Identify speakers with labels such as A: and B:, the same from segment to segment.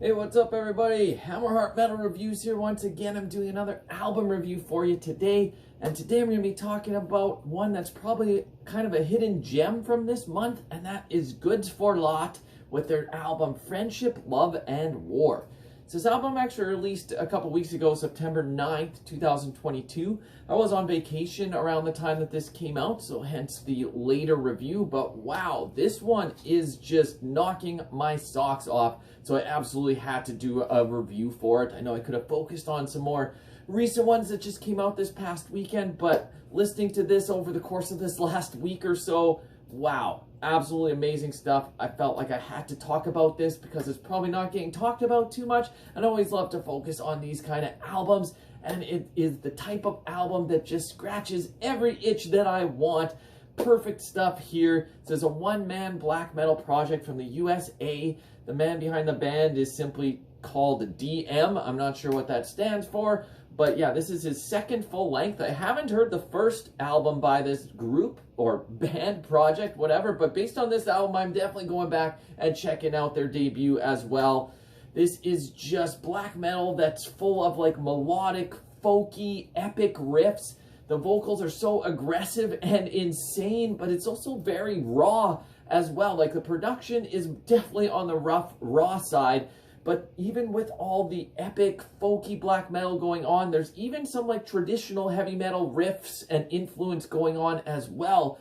A: Hey, what's up everybody? Hammerheart Metal Reviews here once again. I'm doing another album review for you today. And today I'm going to be talking about one that's probably kind of a hidden gem from this month. And that is Gudsforladt with their album Friendship, Love, and War. So this album actually released a couple weeks ago, September 9th, 2022. I was on vacation around the time that this came out, so hence the later review. But wow, this one is just knocking my socks off. So I absolutely had to do a review for it. I know I could have focused on some more recent ones that just came out this past weekend, but listening to this over the course of this last week or so, wow, absolutely amazing stuff. I felt like I had to talk about this because it's probably not getting talked about too much. And I always love to focus on these kind of albums, and it is the type of album that just scratches every itch that I want. Perfect stuff here. This is a one-man black metal project from the USA. The man behind the band is simply called DM. I'm not sure what that stands for, but yeah, this is his second full length. I haven't heard the first album by this group or band project, whatever, but based on this album, I'm definitely going back and checking out their debut as well. This is just black metal that's full of like melodic, folky, epic riffs. The vocals are so aggressive and insane, but it's also very raw as well. Like the production is definitely on the rough, raw side. But even with all the epic, folky black metal going on, there's even some like traditional heavy metal riffs and influence going on as well.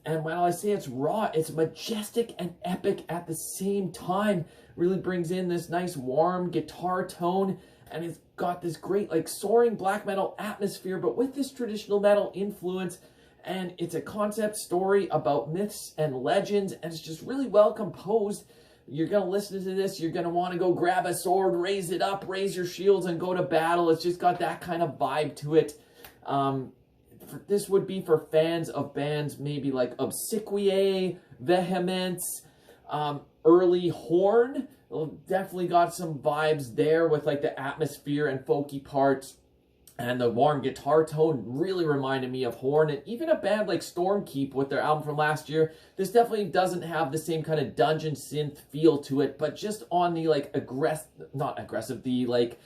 A: And while I say it's raw, it's majestic and epic at the same time. Really brings in this nice warm guitar tone, and it's got this great like soaring black metal atmosphere, but with this traditional metal influence. And it's a concept story about myths and legends, and it's just really well composed. You're going to listen to this, you're going to want to go grab a sword, raise it up, raise your shields, and go to battle. It's just got that kind of vibe to it. This would be for fans of bands maybe like Obsequiae, Vehemence, early Horn. Definitely got some vibes there with like the atmosphere and folky parts. And the warm guitar tone really reminded me of Horn. And even a band like Stormkeep with their album from last year, this definitely doesn't have the same kind of dungeon synth feel to it, but just on the like the like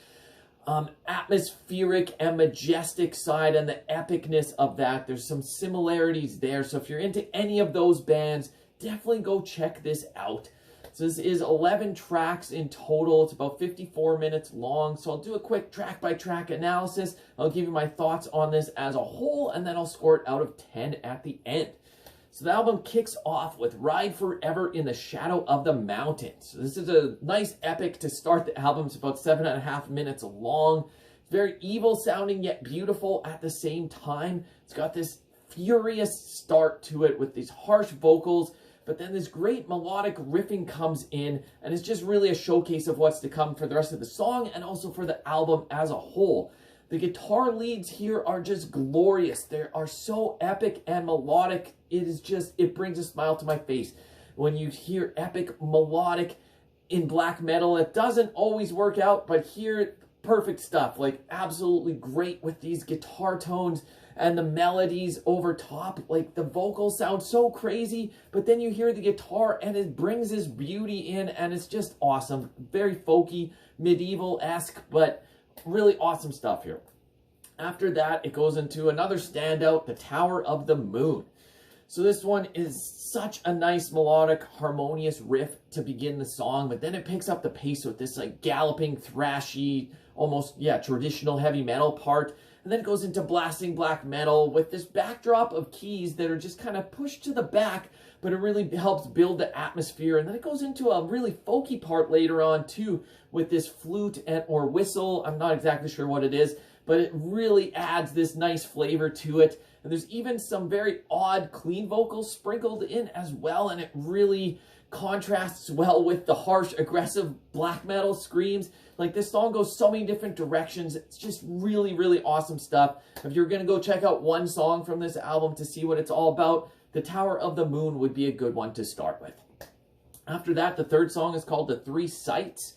A: atmospheric and majestic side and the epicness of that. There's some similarities there. So if you're into any of those bands, definitely go check this out. So this is 11 tracks in total. It's about 54 minutes long. So I'll do a quick track-by-track analysis. I'll give you my thoughts on this as a whole, and then I'll score it out of 10 at the end. So the album kicks off with Ride Forever in the Shadow of the Mountains. So this is a nice epic to start the album. It's about 7.5 minutes long. It's very evil sounding yet beautiful at the same time. It's got this furious start to it with these harsh vocals. But then this great melodic riffing comes in, and it's just really a showcase of what's to come for the rest of the song and also for the album as a whole. The guitar leads here are just glorious. They are so epic and melodic. It brings a smile to my face. When you hear epic melodic in black metal, it doesn't always work out, but here, perfect stuff. Like absolutely great with these guitar tones and the melodies over top. Like the vocals sound so crazy, but then you hear the guitar and it brings this beauty in, and it's just awesome. Very folky, medieval-esque, but really awesome stuff here. After that, it goes into another standout, The Tower of the Moon. So this one is such a nice melodic, harmonious riff to begin the song, but then it picks up the pace with this like galloping, thrashy, almost, yeah, traditional heavy metal part. And then it goes into blasting black metal with this backdrop of keys that are just kind of pushed to the back, but it really helps build the atmosphere. And then it goes into a really folky part later on too, with this flute or whistle. I'm not exactly sure what it is, but it really adds this nice flavor to it. And there's even some very odd clean vocals sprinkled in as well, and it really contrasts well with the harsh, aggressive black metal screams. Like this song goes so many different directions. It's just really, really awesome stuff. If you're going to go check out one song from this album to see what it's all about, The Tower of the Moon would be a good one to start with. After that, the third song is called The Three Sights.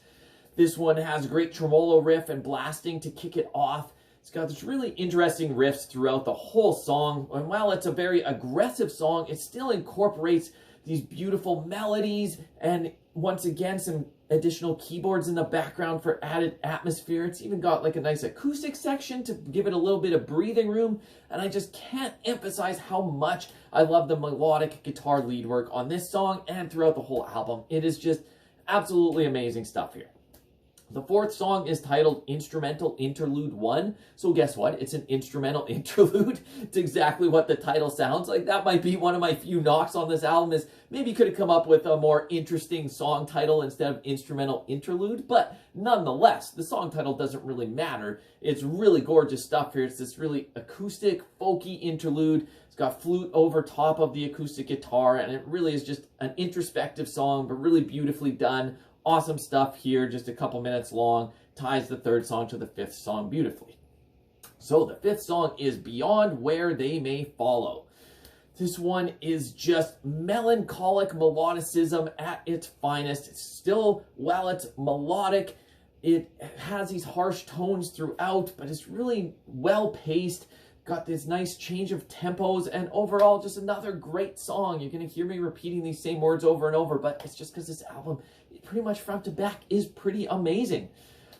A: This one has a great tremolo riff and blasting to kick it off. It's got this really interesting riffs throughout the whole song. And while it's a very aggressive song, it still incorporates these beautiful melodies and once again, some additional keyboards in the background for added atmosphere. It's even got like a nice acoustic section to give it a little bit of breathing room. And I just can't emphasize how much I love the melodic guitar lead work on this song and throughout the whole album. It is just absolutely amazing stuff here. The fourth song is titled Instrumental Interlude 1. So guess what? It's an instrumental interlude. It's exactly what the title sounds like. That might be one of my few knocks on this album, is maybe could have come up with a more interesting song title instead of instrumental interlude. But nonetheless, the song title doesn't really matter. It's really gorgeous stuff here. It's this really acoustic, folky interlude. It's got flute over top of the acoustic guitar, and it really is just an introspective song, but really beautifully done. Awesome stuff here, just a couple minutes long, ties the third song to the fifth song beautifully. So the fifth song is Beyond Where They May Follow. This one is just melancholic melodicism at its finest. It's still, while it's melodic, it has these harsh tones throughout, but it's really well paced. Got this nice change of tempos, and overall just another great song. You're going to hear me repeating these same words over and over, but it's just because this album, pretty much front to back, is pretty amazing.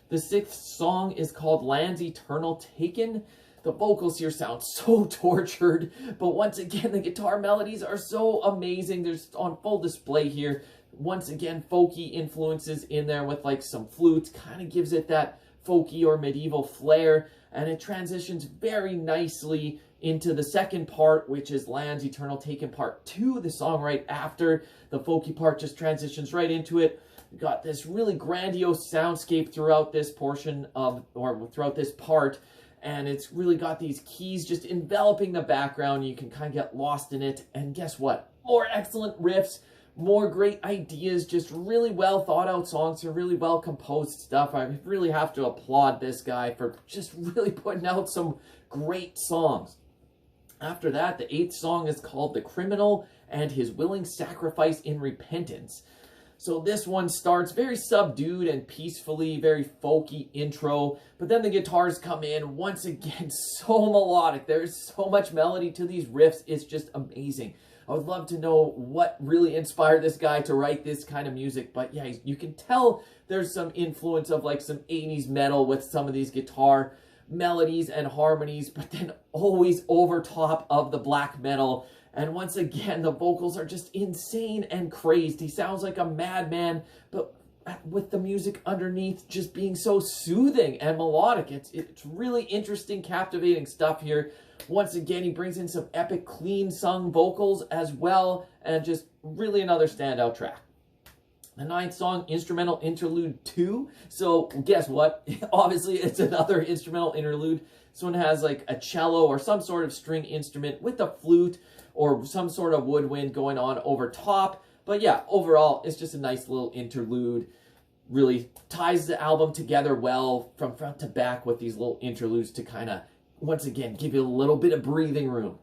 A: The sixth song is called Land's Eternal Taken. The vocals here sound so tortured, but once again, the guitar melodies are so amazing. They're on full display here. Once again, folky influences in there with like some flutes, kind of gives it that folky or medieval flair, and it transitions very nicely into the second part, which is Land's Eternal Taken Part 2, the song right after. The folky part just transitions right into it. We got this really grandiose soundscape throughout this portion of, or throughout this part, and it's really got these keys just enveloping the background. You can kind of get lost in it, and guess what? More excellent riffs, more great ideas, just really well thought out songs and really well composed stuff. I really have to applaud this guy for just really putting out some great songs. After that, the eighth song is called The Criminal and His Willing Sacrifice in Repentance. So this one starts very subdued and peacefully, very folky intro, but then the guitars come in, once again, so melodic. There's so much melody to these riffs. It's just amazing. I would love to know what really inspired this guy to write this kind of music, but yeah, you can tell there's some influence of like some 80s metal with some of these guitar melodies and harmonies, but then always over top of the black metal. And once again, the vocals are just insane and crazed. He sounds like a madman, but with the music underneath just being so soothing and melodic. It's really interesting, captivating stuff here. Once again, he brings in some epic, clean sung vocals as well, and just really another standout track. The ninth song, Instrumental Interlude 2. So guess what? Obviously, it's another instrumental interlude. This one has like a cello or some sort of string instrument with a flute or some sort of woodwind going on over top. But yeah, overall, it's just a nice little interlude. Really ties the album together well from front to back with these little interludes to kind of, once again, give you a little bit of breathing room.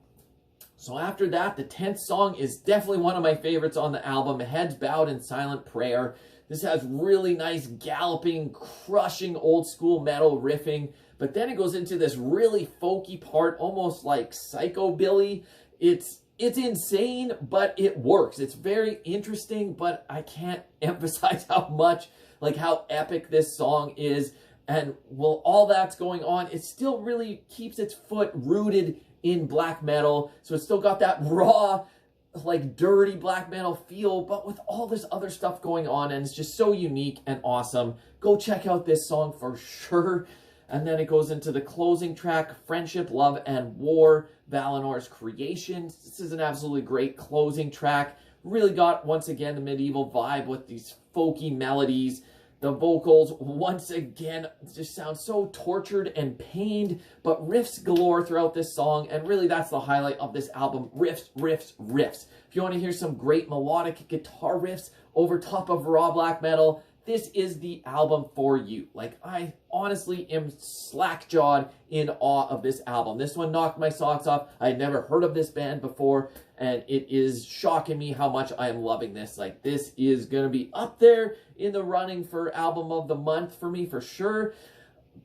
A: So after that, the 10th song is definitely one of my favorites on the album, Heads Bowed in Silent Prayer. This has really nice galloping, crushing old school metal riffing, but then it goes into this really folky part, almost like psychobilly. It's insane, but it works. It's very interesting, but I can't emphasize how much, like how epic this song is. And while all that's going on, it still really keeps its foot rooted in black metal. So it's still got that raw, like dirty black metal feel, but with all this other stuff going on, and it's just so unique and awesome. Go check out this song for sure. And then it goes into the closing track, Friendship, Love, and War, Valinor's Creation. This is an absolutely great closing track. Really got, once again, the medieval vibe with these folky melodies. The vocals, once again, just sound so tortured and pained, but riffs galore throughout this song, and really that's the highlight of this album. Riffs, riffs, riffs. If you want to hear some great melodic guitar riffs over top of raw black metal, this is the album for you. Like, I honestly am slack-jawed in awe of this album. This one knocked my socks off. I had never heard of this band before, and it is shocking me how much I am loving this. Like, this is going to be up there in the running for album of the month for me, for sure.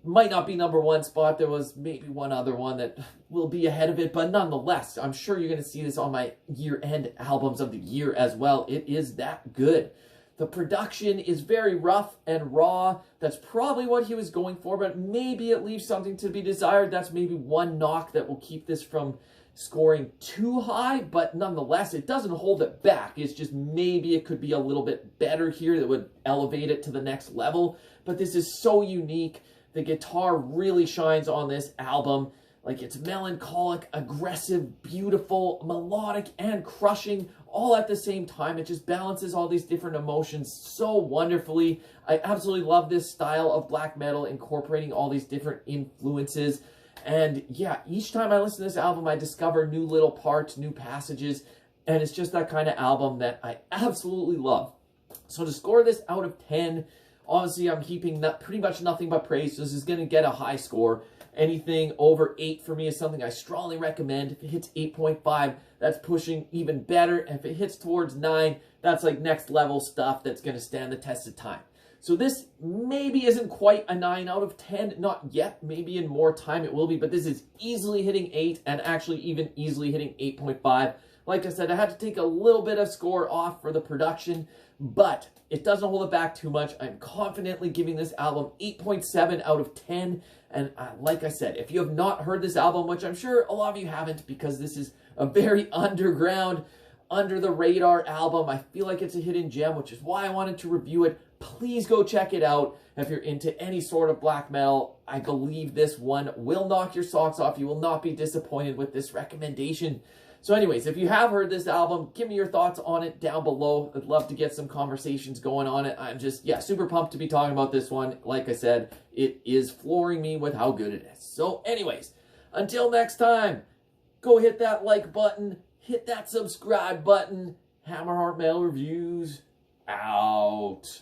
A: Might not be #1 spot. There was maybe one other one that will be ahead of it, but nonetheless, I'm sure you're going to see this on my year-end albums of the year as well. It is that good. The production is very rough and raw. That's probably what he was going for, but maybe it leaves something to be desired. That's maybe one knock that will keep this from scoring too high, but nonetheless, it doesn't hold it back. It's just maybe it could be a little bit better here that would elevate it to the next level. But this is so unique. The guitar really shines on this album. Like, it's melancholic, aggressive, beautiful, melodic, and crushing all at the same time. It just balances all these different emotions so wonderfully. I absolutely love this style of black metal, incorporating all these different influences. And yeah, each time I listen to this album, I discover new little parts, new passages, and it's just that kind of album that I absolutely love. So to score this out of 10, obviously I'm heaping pretty much nothing but praise. So this is going to get a high score. Anything over 8 for me is something I strongly recommend. If it hits 8.5, that's pushing even better. And if it hits towards 9, that's like next level stuff that's going to stand the test of time. So this maybe isn't quite a 9 out of 10, not yet. Maybe in more time it will be, but this is easily hitting 8 and actually even easily hitting 8.5. Like I said, I had to take a little bit of score off for the production, but it doesn't hold it back too much. I'm confidently giving this album 8.7 out of 10. And like I said, if you have not heard this album, which I'm sure a lot of you haven't because this is a very underground, under the radar album, I feel like it's a hidden gem, which is why I wanted to review it. Please go check it out. If you're into any sort of black metal, I believe this one will knock your socks off. You will not be disappointed with this recommendation. So anyways, if you have heard this album, give me your thoughts on it down below. I'd love to get some conversations going on it. I'm just, yeah, super pumped to be talking about this one. Like I said, it is flooring me with how good it is. So anyways, until next time, go hit that like button, hit that subscribe button. Hammerheart Metal Reviews out.